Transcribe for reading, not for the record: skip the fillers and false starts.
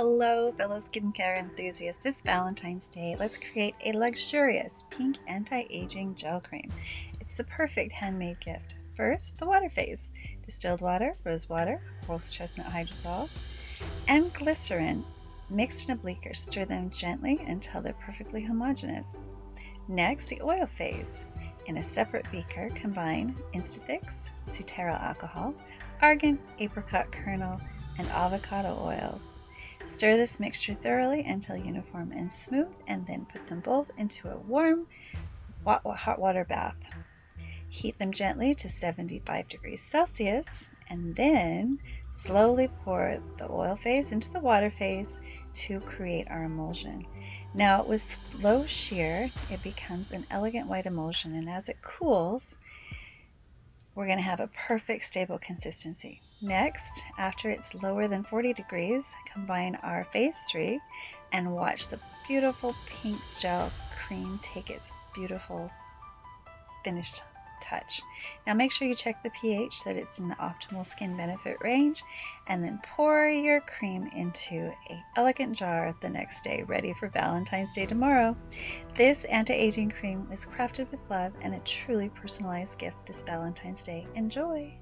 Hello, fellow skincare enthusiasts. This Valentine's Day, let's create a luxurious pink anti-aging gel cream. It's the perfect handmade gift. First, the water phase. Distilled water, rose chestnut hydrosol, and glycerin mixed in a beaker. Stir them gently until they're perfectly homogeneous. Next, the oil phase. In a separate beaker, combine Instathix, Cetearyl Alcohol, Argan, Apricot kernel, and avocado oils. Stir this mixture thoroughly until uniform and smooth, and then put them both into a warm hot water bath. Heat them gently to 75 degrees Celsius, and then slowly pour the oil phase into the water phase to create our emulsion. Now, with slow shear, it becomes an elegant white emulsion, and as it cools, we're going to have a perfect stable consistency. Next, after it's lower than 40 degrees, combine our phase 3 and watch the beautiful pink gel cream take its beautiful finished touch. Now make sure you check the pH that it's in the optimal skin benefit range, and then pour your cream into an elegant jar the next day, ready for Valentine's Day tomorrow. This anti-aging cream is crafted with love and a truly personalized gift this Valentine's Day. Enjoy!